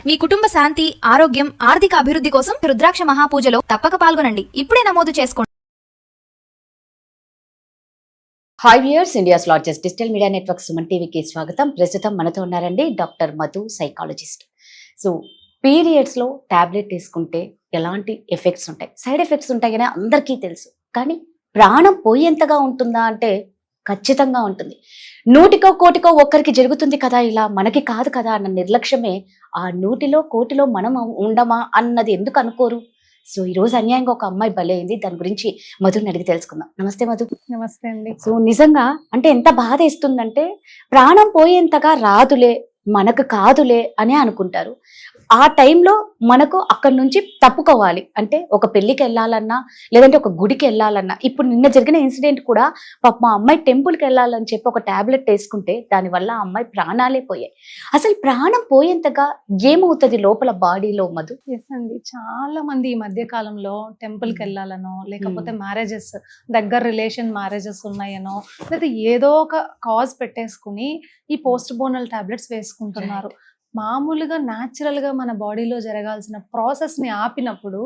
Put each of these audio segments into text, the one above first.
మీ కుటుంబ శాంతి, ఆరోగ్యం, ఆర్థిక అభివృద్ధి కోసం రుద్రాక్ష మహాపూజలో తప్పక పాల్గొనండి. ఇప్పుడే నమోదు చేసుకోండి. Hi viewers, India's largest digital media network Suman టీవీకి స్వాగతం. ప్రస్తుతం మనతో ఉన్నారండి డాక్టర్ మధు, సైకాలజిస్ట్. సో పీరియడ్స్లో టాబ్లెట్ తీసుకుంటే ఎలాంటి ఎఫెక్ట్స్ ఉంటాయి, సైడ్ ఎఫెక్ట్స్ ఉంటాయి కానీ అందరికీ తెలుసు. కానీ ప్రాణం పోయేంతగా ఉంటుందా అంటే ఖచ్చితంగా ఉంటుంది. 100కో 1,00,00,000 ఒక్కరికి జరుగుతుంది కదా, ఇలా మనకి కాదు కదా అన్న నిర్లక్ష్యమే ఆ 100లో 1,00,00,000 మనం ఉండమా అన్నది ఎందుకు అనుకోరు. సో ఈ రోజు అన్యాయంగా ఒక అమ్మాయి బలైంది. దాని గురించి మధుని అడిగి తెలుసుకుందాం. నమస్తే మధు. నమస్తే అండి. సో నిజంగా అంటే ఎంత బాధ ఇస్తుందంటే, ప్రాణం పోయేంతగా రాదులే, మనకు కాదులే అని అనుకుంటారు. ఆ టైంలో మనకు అక్కడి నుంచి తప్పుకోవాలి అంటే, ఒక పెళ్లికి వెళ్ళాలన్నా లేదంటే ఒక గుడికి వెళ్ళాలన్నా, ఇప్పుడు నిన్న జరిగిన ఇన్సిడెంట్ కూడా పాప మా అమ్మాయి టెంపుల్కి వెళ్ళాలని చెప్పి ఒక టాబ్లెట్ వేసుకుంటే దానివల్ల ఆ అమ్మాయి ప్రాణాలే పోయాయి. అసలు ప్రాణం పోయేంతగా ఏమవుతుంది లోపల బాడీలో మధు? ఎస్ అండి, చాలా మంది ఈ మధ్య కాలంలో టెంపుల్కి వెళ్ళాలనో, లేకపోతే మ్యారేజెస్, దగ్గర రిలేషన్ మ్యారేజెస్ ఉన్నాయనో, లేదా ఏదో ఒక కాజ్ పెట్టేసుకుని ఈ పోస్ట్ బోనల్ టాబ్లెట్స్ వేసుకుంటున్నారు. మామూలుగా న్యాచురల్ గా మన బాడీలో జరగాల్సిన ప్రాసెస్ ని ఆపినప్పుడు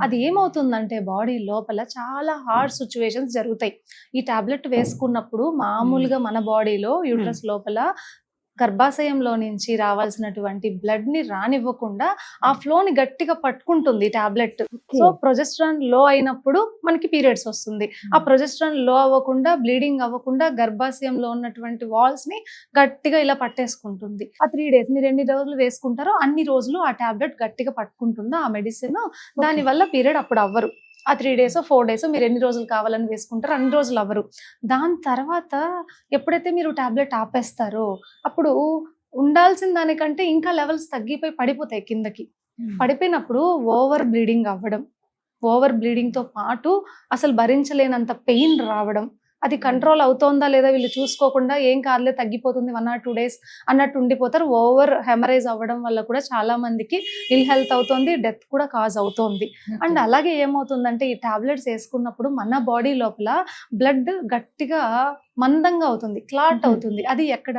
అది ఏమవుతుందంటే, బాడీ లోపల చాలా హార్డ్ సిచ్యువేషన్స్ జరుగుతాయి. ఈ టాబ్లెట్ వేసుకున్నప్పుడు మామూలుగా మన బాడీలో యూట్రస్ లోపల గర్భాశయంలో నుంచి రావాల్సినటువంటి బ్లడ్ ని రానివ్వకుండా ఆ ఫ్లో ని గట్టిగా పట్టుకుంటుంది టాబ్లెట్. సో ప్రొజెస్ట్రాన్ లో అయినప్పుడు మనకి పీరియడ్స్ వస్తుంది. ఆ ప్రొజెస్ట్రాన్ లో అవ్వకుండా, బ్లీడింగ్ అవ్వకుండా గర్భాశయంలో ఉన్నటువంటి వాల్స్ ని గట్టిగా ఇలా పట్టేసుకుంటుంది. ఆ 3 days మీరు ఎన్ని రోజులు వేసుకుంటారో అన్ని రోజులు ఆ టాబ్లెట్ గట్టిగా పట్టుకుంటుందా ఆ మెడిసిన్. దాని వల్ల పీరియడ్ అప్పుడు అవ్వరు. ఆ 3 days 4 days మీరు ఎన్ని రోజులు కావాలని వేసుకుంటారో అన్ని రోజులు అవ్వరు. దాని తర్వాత ఎప్పుడైతే మీరు టాబ్లెట్ ఆపేస్తారో అప్పుడు ఉండాల్సిన దానికంటే ఇంకా లెవెల్స్ తగ్గిపోయి పడిపోతాయి కిందకి. పడిపోయినప్పుడు ఓవర్ బ్లీడింగ్ అవ్వడం, ఓవర్ బ్లీడింగ్ తో పాటు అసలు భరించలేనంత పెయిన్ రావడం, అది కంట్రోల్ అవుతోందా లేదా వీళ్ళు చూసుకోకుండా ఏం కాదులే తగ్గిపోతుంది 1 or 2 days అన్నట్టు ఉండిపోతారు. ఓవర్ హెమరైజ్ అవ్వడం వల్ల కూడా చాలా మందికి ఇల్ హెల్త్ అవుతుంది, డెత్ కూడా కాజ్ అవుతోంది. అండ్ అలాగే ఏమవుతుందంటే, ఈ టాబ్లెట్స్ వేసుకున్నప్పుడు మన బాడీ లోపల బ్లడ్ గట్టిగా మందంగా అవుతుంది, క్లాట్ అవుతుంది. అది ఎక్కడ?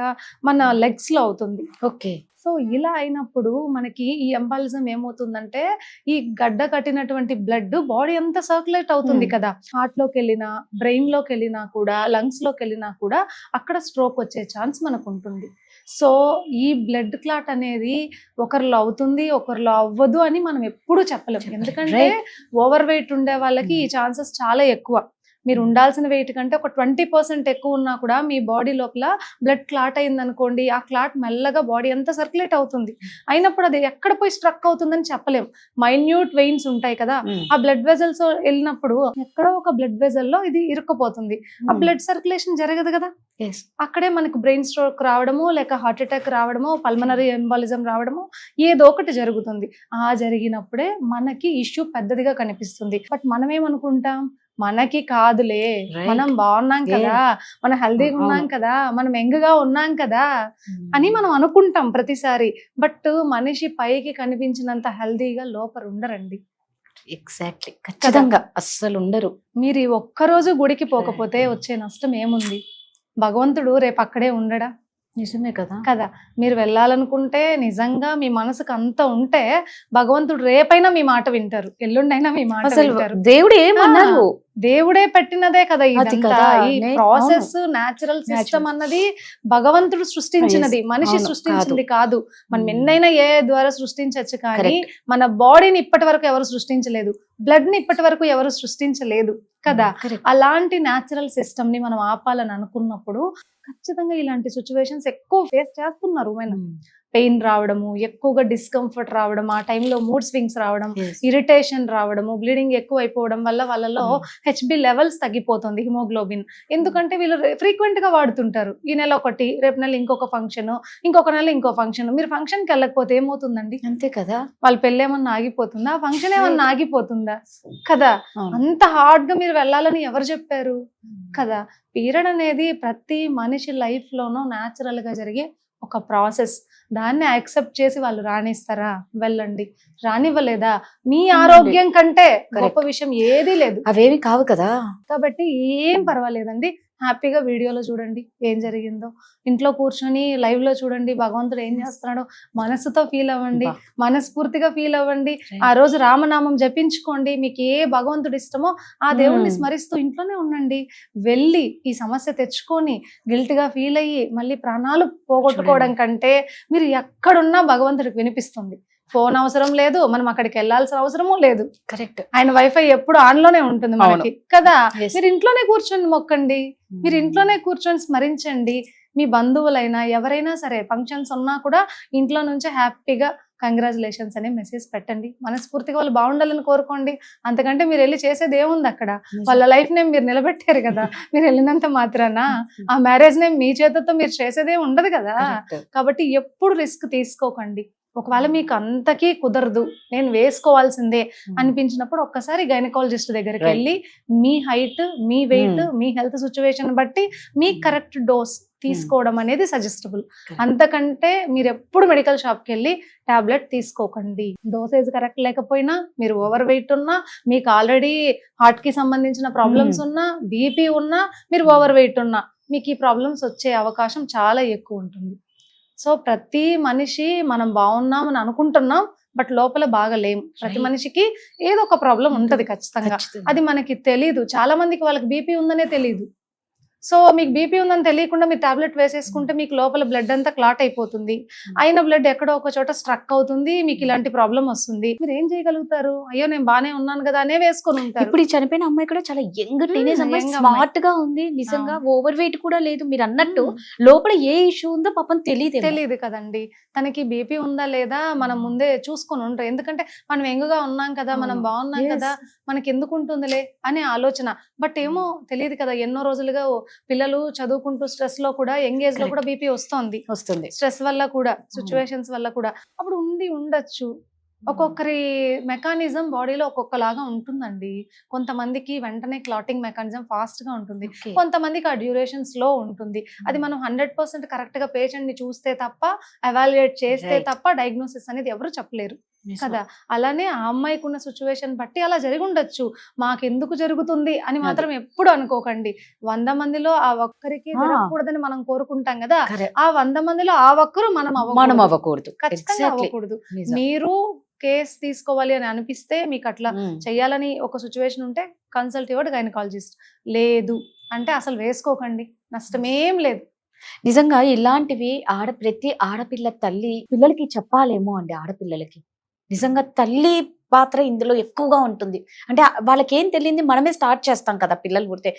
మన లెగ్స్ లో అవుతుంది. ఓకే. సో ఇలా అయినప్పుడు మనకి ఈ ఎంబాలిజం ఏమవుతుందంటే, ఈ గడ్డ కట్టినటువంటి బ్లడ్ బాడీ అంతా సర్క్యులేట్ అవుతుంది కదా. హార్ట్ లోకి వెళ్ళినా, బ్రెయిన్ లోకి వెళ్ళినా కూడా, లంగ్స్ లోకి వెళ్ళినా కూడా అక్కడ స్ట్రోక్ వచ్చే ఛాన్స్ మనకు ఉంటుంది. సో ఈ బ్లడ్ క్లాట్ అనేది ఒకరిలో అవుతుంది, ఒకరిలో అవ్వదు అని మనం ఎప్పుడూ చెప్పలేము. ఎందుకంటే ఓవర్ వెయిట్ ఉండే వాళ్ళకి ఈ ఛాన్సెస్ చాలా ఎక్కువ. మీరు ఉండాల్సిన వెయిట్ కంటే ఒక 20% ఎక్కువ ఉన్నా కూడా మీ బాడీ లోపల బ్లడ్ క్లాట్ అయింది అనుకోండి, ఆ క్లాట్ మెల్లగా బాడీ అంతా సర్క్యులేట్ అవుతుంది. అయినప్పుడు అది ఎక్కడ పోయి స్ట్రక్ అవుతుందని చెప్పలేం. మైన్యూట్ వెయిన్స్ ఉంటాయి కదా, ఆ బ్లడ్ వెజల్స్ వెళ్ళినప్పుడు ఎక్కడో ఒక బ్లడ్ వెజల్ లో ఇది ఇరుక్కుపోతుంది. ఆ బ్లడ్ సర్క్యులేషన్ జరగదు కదా, అక్కడే మనకు బ్రెయిన్ స్ట్రోక్ రావడము, లేక హార్ట్ అటాక్ రావడము, పల్మనరీ ఎంబాలిజం రావడము, ఏదో ఒకటి జరుగుతుంది. ఆ జరిగినప్పుడే మనకి ఇష్యూ పెద్దదిగా కనిపిస్తుంది. బట్ మనం ఏమనుకుంటాం, మనకి కాదులే, మనం బాగున్నాం కదా, మనం హెల్దీగా ఉన్నాం కదా, మనం యంగ్గా ఉన్నాం కదా అని మనం అనుకుంటాం ప్రతిసారి. బట్ మనిషి పైకి కనిపించినంత హెల్దీగా లోపల ఉండరండి. ఎగ్జాక్ట్లీ, ఖచ్చితంగా అస్సలు ఉండరు. మీరు ఈ ఒక్కరోజు గుడికి పోకపోతే వచ్చే నష్టం ఏముంది? భగవంతుడు రేపు అక్కడే ఉండడా? నిజమే కదా కదా. మీరు వెళ్ళాలనుకుంటే, నిజంగా మీ మనసుకు అంత ఉంటే భగవంతుడు రేపైనా మీ మాట వింటారు, ఎల్లుండైనా మీ మాట వింటారు. దేవుడు ఏమన్నారు? దేవుడే పెట్టినదే కదా ఇదంతా. ఈ ప్రాసెస్, న్యాచురల్ సిస్టమ్ అన్నది భగవంతుడు సృష్టించినది, మనిషి సృష్టించింది కాదు. మనం ఎన్నైనా ఏ ద్వారా సృష్టించవచ్చు, కానీ మన బాడీని ఇప్పటి వరకు ఎవరు సృష్టించలేదు, బ్లడ్ ని ఇప్పటి వరకు ఎవరు సృష్టించలేదు కదా. అలాంటి న్యాచురల్ సిస్టమ్ ని మనం ఆపాలని అనుకున్నప్పుడు ఖచ్చితంగా ఇలాంటి సిచ్యువేషన్స్ ఎక్కువ ఫేస్ చేస్తున్నారు. పెయిన్ రావడము, ఎక్కువగా డిస్కంఫర్ట్ రావడం, ఆ టైంలో మూడ్ స్వింగ్స్ రావడం, ఇరిటేషన్ రావడము, బ్లీడింగ్ ఎక్కువ అయిపోవడం వల్ల వాళ్ళలో HB లెవెల్స్ తగ్గిపోతుంది, హిమోగ్లోబిన్. ఎందుకంటే వీళ్ళు ఫ్రీక్వెంట్ గా వాడుతుంటారు. ఈ నెల ఒకటి, రేపు నెల ఇంకొక ఫంక్షన్, ఇంకొక నెల ఇంకో ఫంక్షన్. మీరు ఫంక్షన్ కి వెళ్ళకపోతే ఏమవుతుందండి? అంతే కదా, వాళ్ళ పెళ్ళి ఏమన్నా ఆగిపోతుందా? ఫంక్షన్ ఏమన్నా ఆగిపోతుందా? కదా. అంత హార్డ్ గా మీరు వెళ్ళాలని ఎవరు చెప్పారు కదా. పీరియడ్ అనేది ప్రతి మనిషి లైఫ్ లోనూ న్యాచురల్ గా జరిగే ఒక ప్రాసెస్. దాన్ని యాక్సెప్ట్ చేసి వాళ్ళు రాణిస్తారా? వెళ్ళండి. రానివ్వలేదా? మీ ఆరోగ్యం కంటే గొప్ప విషయం ఏదీ లేదు. అవేమి కావు కదా. కాబట్టి ఏం పర్వాలేదండి, హ్యాపీగా వీడియోలో చూడండి ఏం జరిగిందో, ఇంట్లో కూర్చొని లైవ్ లో చూడండి భగవంతుడు ఏం చేస్తున్నాడో, మనసుతో ఫీల్ అవ్వండి, మనస్ఫూర్తిగా ఫీల్ అవ్వండి. ఆ రోజు రామనామం జపించుకోండి, మీకు ఏ భగవంతుడు ఇష్టమో ఆ దేవుణ్ణి స్మరిస్తూ ఇంట్లోనే ఉండండి. వెళ్ళి ఈ సమస్య తెచ్చుకొని గిల్ట్ గా ఫీల్ అయ్యి మళ్ళీ ప్రాణాలు పోగొట్టుకోవడం కంటే మీరు ఎక్కడున్నా భగవంతుడికి వినిపిస్తుంది. ఫోన్ అవసరం లేదు, మనం అక్కడికి వెళ్ళాల్సిన అవసరమూ లేదు. కరెక్ట్. ఆయన వైఫై ఎప్పుడు ఆన్ లోనే ఉంటుంది మనకి కదా. మీరు ఇంట్లోనే కూర్చొని మొక్కండి, మీరు ఇంట్లోనే కూర్చొని స్మరించండి. మీ బంధువులైనా ఎవరైనా సరే ఫంక్షన్స్ ఉన్నా కూడా ఇంట్లో నుంచే హ్యాపీగా కంగ్రాచులేషన్స్ అనే మెసేజ్ పెట్టండి. మనస్ఫూర్తిగా వాళ్ళు బాగుండాలని కోరుకోండి. అంతకంటే మీరు వెళ్ళి చేసేది ఏముంది అక్కడ? వాళ్ళ లైఫ్ నేమ్ మీరు నిలబెట్టారు కదా, మీరు వెళ్ళినంత మాత్రాన ఆ మ్యారేజ్ నేమ్ మీ చేతితో మీరు చేసేదే ఉండదు కదా. కాబట్టి ఎప్పుడు రిస్క్ తీసుకోకండి. ఒకవేళ మీకు అంతకీ కుదరదు, నేను వేసుకోవాల్సిందే అనిపించినప్పుడు ఒక్కసారి గైనకాలజిస్ట్ దగ్గరికి వెళ్ళి మీ హైట్, మీ వెయిట్, మీ హెల్త్ సిచ్యువేషన్ బట్టి మీ కరెక్ట్ డోస్ తీసుకోవడం అనేది సజెస్టబుల్. అంతకంటే మీరు ఎప్పుడు మెడికల్ షాప్కి వెళ్ళి టాబ్లెట్ తీసుకోకండి. డోసేజ్ కరెక్ట్ లేకపోయినా, మీరు ఓవర్ వెయిట్ ఉన్నా, మీకు ఆల్రెడీ హార్ట్ కి సంబంధించిన ప్రాబ్లమ్స్ ఉన్నా, బీపీ ఉన్నా, మీరు ఓవర్ వెయిట్ ఉన్నా, మీకు ఈ ప్రాబ్లమ్స్ వచ్చే అవకాశం చాలా ఎక్కువ ఉంటుంది. సో ప్రతి మనిషి మనం బాగున్నాం అని అనుకుంటున్నాం, బట్ లోపల బాగలేము. ప్రతి మనిషికి ఏదో ఒక ప్రాబ్లం ఉంటది ఖచ్చితంగా. అది మనకి తెలీదు. చాలా మందికి వాళ్ళకి బీపీ ఉందనే తెలీదు. సో మీకు బీపీ ఉందని తెలియకుండా మీరు టాబ్లెట్ వేసేసుకుంటే మీకు లోపల బ్లడ్ అంతా క్లాట్ అయిపోతుంది. అయిన బ్లడ్ ఎక్కడో ఒక చోట స్ట్రక్ అవుతుంది, మీకు ఇలాంటి ప్రాబ్లం వస్తుంది. మీరు ఏం చేయగలుగుతారు? అయ్యో నేను బానే ఉన్నాను కదా అనే వేసుకొని ఉంటారు. ఇప్పుడు ఈ చనిపోయిన అమ్మాయి కూడా చాలా యంగ్ టీనేజ్ అమ్మాయి, స్మార్ట్ గా ఉంది నిజంగా. ఓవర్ వెయిట్ కూడా లేదు. మీరు అన్నట్టు లోపల ఏ ఇష్యూ ఉందో పాపం తెలియదు కదండి. తనకి బీపీ ఉందా లేదా మనం ముందే చూసుకొని ఉంటాం. ఎందుకంటే మనం యంగ్గా ఉన్నాం కదా, మనం బాగున్నాం కదా, మనకి ఎందుకు ఉంటుందిలే అనే ఆలోచన. బట్ ఏమో తెలియదు కదా, ఎన్నో రోజులుగా పిల్లలు చదువుకుంటూ స్ట్రెస్ లో కూడా, యంగ్ ఏజ్ లో కూడా బీపీ వస్తుంది. స్ట్రెస్ వల్ల కూడా, సిచ్యువేషన్స్ వల్ల కూడా. అప్పుడు ఉండొచ్చు. ఒక్కొక్కరి మెకానిజం బాడీలో ఒక్కొక్కలాగా ఉంటుందండి. కొంతమందికి వెంటనే క్లాటింగ్ మెకానిజం ఫాస్ట్ గా ఉంటుంది, కొంతమందికి ఆ డ్యూరేషన్ స్లో ఉంటుంది. అది మనం 100% కరెక్ట్ గా పేషెంట్ ని చూస్తే తప్ప, ఎవాల్యుయేట్ చేస్తే తప్ప డయాగ్నోసిస్ అనేది ఎవరు చెప్పలేరు కదా. అలానే ఆ అమ్మాయికి ఉన్న సిచ్యువేషన్ బట్టి అలా జరిగి ఉండొచ్చు. మాకెందుకు జరుగుతుంది అని మాత్రం ఎప్పుడు అనుకోకండి. 100 మందిలో ఆ ఒక్కరికి జరగకూడదని మనం కోరుకుంటాం కదా, ఆ 100 మందిలో ఆ ఒక్కరు మనం అవ్వకూడదు, ఖచ్చితంగా అవ్వకూడదు. మీరు కేస్ తీసుకోవాలి అని అనిపిస్తే, మీకు అట్లా చెయ్యాలని ఒక సిచ్యువేషన్ ఉంటే కన్సల్ట్ యువర్ గైనకాలజిస్ట్. లేదు అంటే అసలు వేసుకోకండి, నష్టమేం లేదు. నిజంగా ఇలాంటివి ప్రతి ఆడపిల్ల తల్లి పిల్లలకి చెప్పాలేమో అండి. ఆడపిల్లలకి నిజంగా తల్లి పాత్ర ఇందులో ఎక్కువగా ఉంటుంది. అంటే వాళ్ళకి ఏం తెలియంది మనమే స్టార్ట్ చేస్తాం కదా. పిల్లలు పుడితే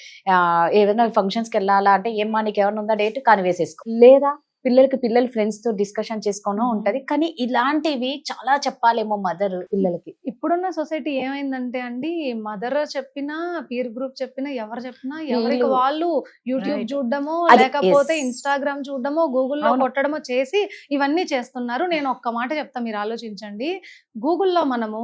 ఏదైనా ఫంక్షన్స్కి వెళ్ళాలా అంటే, ఏమ్మా నీకు ఏమైనా ఉందా డేట్ కానీ వేసేసుకో, లేదా పిల్లలు ఫ్రెండ్స్ తో డిస్కషన్ చేసుకోవడం ఉంటది. కానీ ఇలాంటివి చాలా చెప్పాలేమో మదర్ పిల్లలకి. ఇప్పుడున్న సొసైటీ ఏమైందంటే అండి, మదర్ చెప్పినా, పీర్ గ్రూప్ చెప్పినా, ఎవరు చెప్పినా ఎవరికి వాళ్ళు యూట్యూబ్ చూడడమో, లేకపోతే ఇన్స్టాగ్రామ్ చూడడమో, గూగుల్లో కొట్టడమో చేసి ఇవన్నీ చేస్తున్నారు. నేను ఒక్క మాట చెప్తా, మీరు ఆలోచించండి. గూగుల్లో మనము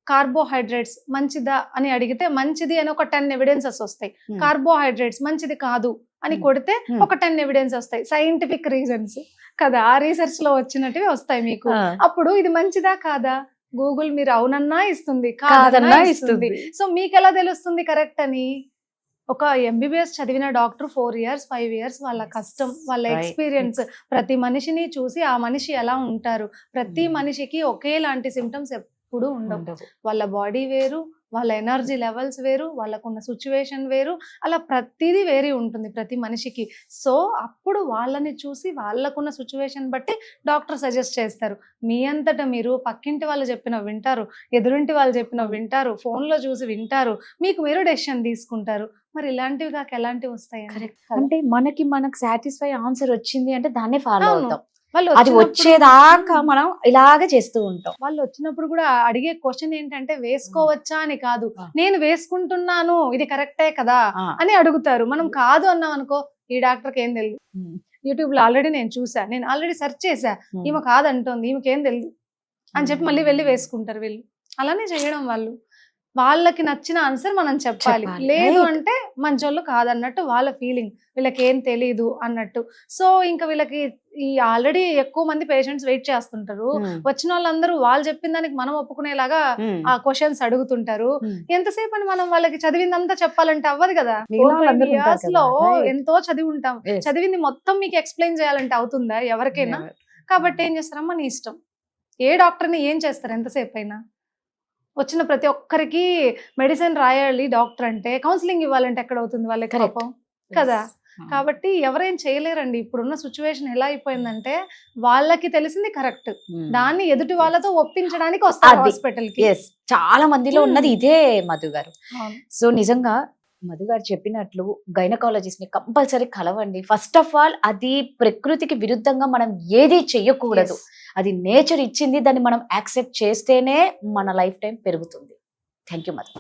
కార్బోహైడ్రేట్స్ మంచిదా అని అడిగితే మంచిది అని ఒక 10 ఎవిడెన్సెస్ వస్తాయి. కార్బోహైడ్రేట్స్ మంచిది కాదు అని కొడితే ఒక 10 ఎవిడెన్స్ వస్తాయి, సైంటిఫిక్ రీజన్స్ కదా. ఆ రీసెర్చ్ లో వచ్చినట్టువి వస్తాయి మీకు. అప్పుడు ఇది మంచిదా కాదా? గూగుల్ మీరు అవునన్నా ఇస్తుంది, కాదన్నా ఇస్తుంది. సో మీకు ఎలా తెలుస్తుంది కరెక్ట్ అని? ఒక ఎంబీబీఎస్ చదివిన డాక్టర్ 4 years 5 years వాళ్ళ కష్టం, వాళ్ళ ఎక్స్పీరియన్స్, ప్రతి మనిషిని చూసి ఆ మనిషి ఎలా ఉంటారు, ప్రతి మనిషికి ఒకేలాంటి సిమ్టమ్స్ ఎప్పుడు ఉండవు. వాళ్ళ బాడీ వేరు, వాళ్ళ ఎనర్జీ లెవెల్స్ వేరు, వాళ్ళకున్న సిచ్యువేషన్ వేరు, అలా ప్రతిదీ వేరే ఉంటుంది ప్రతి మనిషికి. సో అప్పుడు వాళ్ళని చూసి వాళ్ళకున్న సిచ్యువేషన్ బట్టి డాక్టర్ సజెస్ట్ చేస్తారు. మీ అంతటా మీరు పక్కింటి వాళ్ళు చెప్పిన వింటారు, ఎదురింటి వాళ్ళు చెప్పిన వింటారు, ఫోన్లో చూసి వింటారు, మీకు మీరు డెసిషన్ తీసుకుంటారు. మరి ఇలాంటివి కాక ఎలాంటివి వస్తాయి? అంటే మనకు సాటిస్ఫై ఆన్సర్ వచ్చింది అంటే దాన్నే ఫాలో అవుతాం. అది వచ్చేదాకా మనం ఇలాగే చేస్తూ ఉంటాం. వాళ్ళు వచ్చినప్పుడు కూడా అడిగే క్వశ్చన్ ఏంటంటే వేసుకోవచ్చా అని కాదు, నేను వేసుకుంటున్నాను ఇది కరెక్టే కదా అని అడుగుతారు. మనం కాదు అన్నాం అనుకో, ఈ డాక్టర్కి ఏం తెలియదు, యూట్యూబ్ లో ఆల్రెడీ నేను చూసా, నేను ఆల్రెడీ సెర్చ్ చేసా, ఈమె కాదంటోంది, ఈమెకేం తెలియదు అని చెప్పి మళ్ళీ వెళ్ళి వేసుకుంటారు వీళ్ళు. అలానే చేయడం వాళ్ళు. వాళ్ళకి నచ్చిన ఆన్సర్ మనం చెప్పాలి. చెప్పాలి. లేదు Right. అంటే మంచోళ్ళు కాదన్నట్టు వాళ్ళ ఫీలింగ్, వీళ్ళకి ఏం తెలీదు అన్నట్టు. సో ఇంకా వీళ్ళకి ఈ ఆల్రెడీ ఎక్కువ మంది పేషెంట్స్ వెయిట్ చేస్తుంటారు. వచ్చిన వాళ్ళందరూ వాళ్ళు చెప్పిన దానికి మనం ఒప్పుకునేలాగా ఆ క్వశ్చన్స్ అడుగుతుంటారు. ఎంతసేపు అని మనం వాళ్ళకి చదివిందంతా చెప్పాలంటే అవ్వదు కదా. మిగిలిన వాళ్ళందరూ ఉంటారు ఇయర్స్ కదా. లో Right. ఎంతో చదివి ఉంటాం, Yes. చదివింది మొత్తం మీకు ఎక్స్ప్లెయిన్ చేయాలంటే అవుతుందా ఎవరికైనా? Never. కాబట్టి ఏం చేస్తారమ్మా, నీ ఇష్టం. ఏ డాక్టర్ని ఏం చేస్తారు ఎంతసేపు అయినా? వచ్చిన ప్రతి ఒక్కరికి మెడిసిన్ రాయాలి డాక్టర్ అంటే, కౌన్సిలింగ్ ఇవ్వాలంటే ఎక్కడ అవుతుంది వాళ్ళకి Correct. పాపం కదా. Yes. కాబట్టి ఎవరేం చేయలేరండి. ఇప్పుడున్న సిచ్యువేషన్ ఎలా అయిపోయిందంటే వాళ్ళకి తెలిసింది కరెక్ట్, దాన్ని ఎదుటి వాళ్ళతో ఒప్పించడానికి వస్తారు అది. హాస్పిటల్ కి. ఎస్, చాలా మందిలో ఉన్నది ఇదే మధు గారు. అవును. సో నిజంగా మధు గారు చెప్పినట్లు గైనకాలజిస్ట్ ని కంపల్సరీ కలవండి. ఫస్ట్ ఆఫ్ ఆల్ అది ప్రకృతికి విరుద్ధంగా మనం ఏది చెయ్యకూడదు. Yes. అది నేచర్ ఇచ్చింది, దాన్ని మనం యాక్సెప్ట్ చేస్తేనే మన లైఫ్ టైం పెరుగుతుంది. Thank you Madhu.